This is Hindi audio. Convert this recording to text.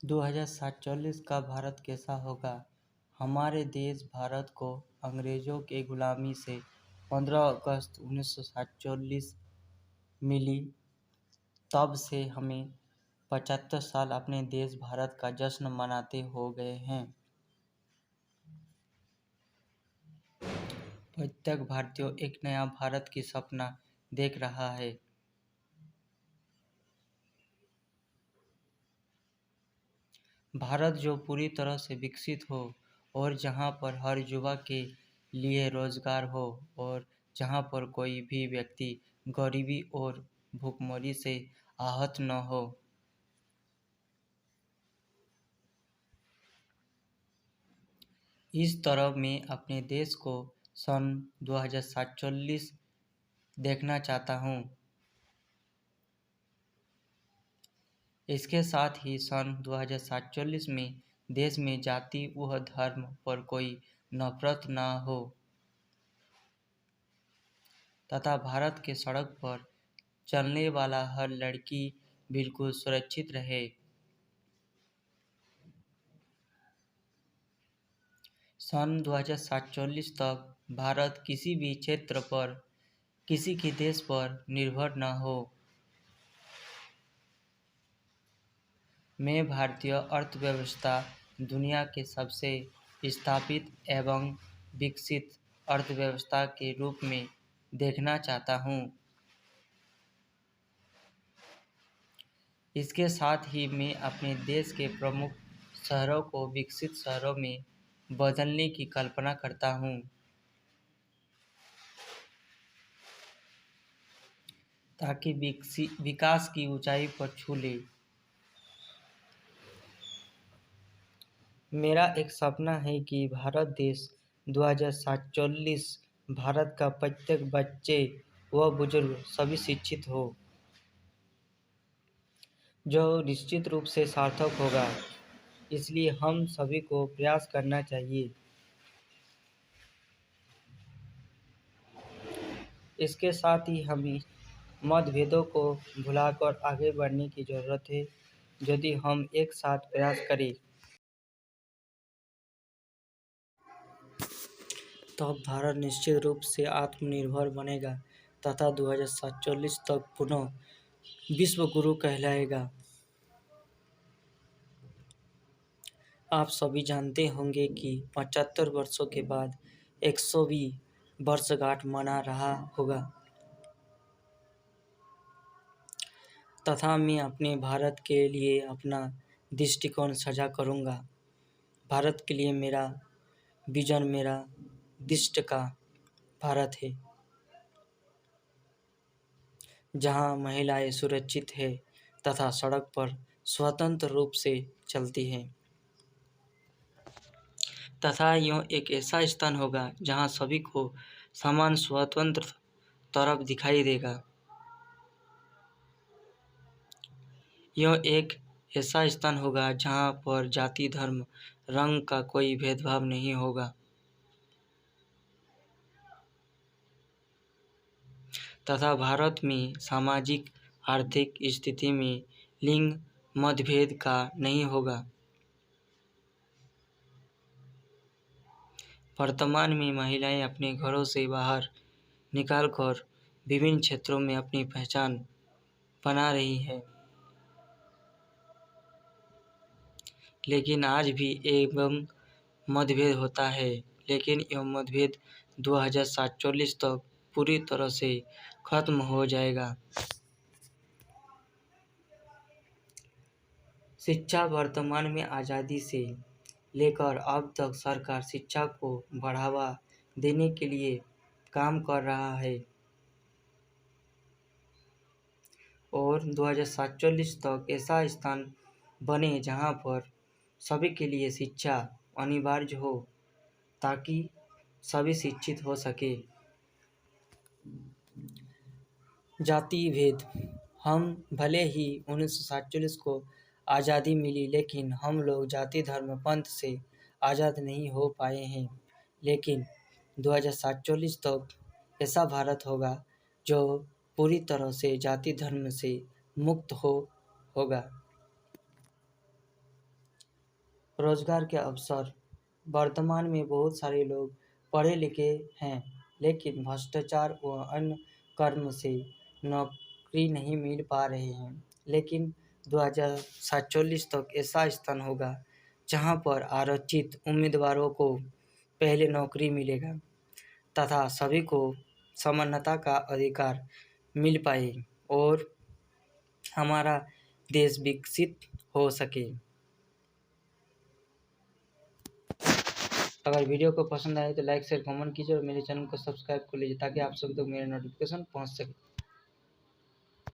2047 का भारत कैसा होगा? हमारे देश भारत को अंग्रेजों के गुलामी से 15 अगस्त 1947 मिली। तब से हमें 75 साल अपने देश भारत का जश्न मनाते हो गए हैं। प्रत्येक भारतीय एक नया भारत की सपना देख रहा है। भारत जो पूरी तरह से विकसित हो और जहां पर हर युवा के लिए रोजगार हो और जहां पर कोई भी व्यक्ति गरीबी और भूखमरी से आहत न हो। इस तरह मैं अपने देश को सन 2047 देखना चाहता हूं। इसके साथ ही सन 2047 में देश में जाति व धर्म पर कोई नफरत न हो तथा भारत के सड़क पर चलने वाला हर लड़की बिल्कुल सुरक्षित रहे। सन 2047 तक भारत किसी भी क्षेत्र पर किसी के देश पर निर्भर न हो। मैं भारतीय अर्थव्यवस्था दुनिया के सबसे स्थापित एवं विकसित अर्थव्यवस्था के रूप में देखना चाहता हूं। इसके साथ ही मैं अपने देश के प्रमुख शहरों को विकसित शहरों में बदलने की कल्पना करता हूं, ताकि विकास की ऊंचाई पर छू ले। मेरा एक सपना है कि भारत देश 2047 भारत का प्रत्येक बच्चे व बुजुर्ग सभी शिक्षित हो, जो निश्चित रूप से सार्थक होगा। इसलिए हम सभी को प्रयास करना चाहिए। इसके साथ ही हमें मतभेदों को भुलाकर आगे बढ़ने की जरूरत है। यदि हम एक साथ प्रयास करें तब भारत निश्चित रूप से आत्मनिर्भर बनेगा तथा 2047 तक पुनः विश्व गुरु कहलाएगा। आप सभी जानते होंगे कि 75 वर्षों के बाद 100वीं वर्षगांठ मना रहा होगा तथा मैं अपने भारत के लिए अपना दृष्टिकोण साझा करूंगा। भारत के लिए मेरा विजन मेरा दृष्ट का भारत है, जहां महिलाएं सुरक्षित हैं तथा सड़क पर स्वतंत्र रूप से चलती हैं तथा यह एक ऐसा स्थान होगा जहां सभी को समान स्वतंत्र तरफ दिखाई देगा। यह एक ऐसा स्थान होगा जहां पर जाति धर्म रंग का कोई भेदभाव नहीं होगा तथा भारत में सामाजिक आर्थिक स्थिति में लिंग मतभेद का नहीं होगा। वर्तमान में महिलाएं अपने घरों से बाहर निकालकर विभिन्न क्षेत्रों में अपनी पहचान बना रही है, लेकिन आज भी एवं मतभेद होता है, लेकिन यह मतभेद 2047 तक पूरी तरह से खत्म हो जाएगा। शिक्षा वर्तमान में आज़ादी से लेकर अब तक सरकार शिक्षा को बढ़ावा देने के लिए काम कर रहा है और 2047 तक ऐसा स्थान बने जहां पर सभी के लिए शिक्षा अनिवार्य हो ताकि सभी शिक्षित हो सके। जाति भेद हम भले ही 1947 को आज़ादी मिली, लेकिन हम लोग जाति धर्म पंथ से आज़ाद नहीं हो पाए हैं। लेकिन 2047 तक ऐसा भारत होगा जो पूरी तरह से जाति धर्म से मुक्त होगा। रोजगार के अवसर। वर्तमान में बहुत सारे लोग पढ़े लिखे हैं, लेकिन भ्रष्टाचार व अन्य कर्म से नौकरी नहीं मिल पा रहे हैं। लेकिन 2047 तक ऐसा स्थान होगा जहां पर आरक्षित उम्मीदवारों को पहले नौकरी मिलेगा तथा सभी को समानता का अधिकार मिल पाए और हमारा देश विकसित हो सके। अगर वीडियो को पसंद आए तो लाइक शेयर कमेंट कीजिए और मेरे चैनल को सब्सक्राइब कर लीजिए ताकि आप सभी तक मेरे नोटिफिकेशन पहुंच सके।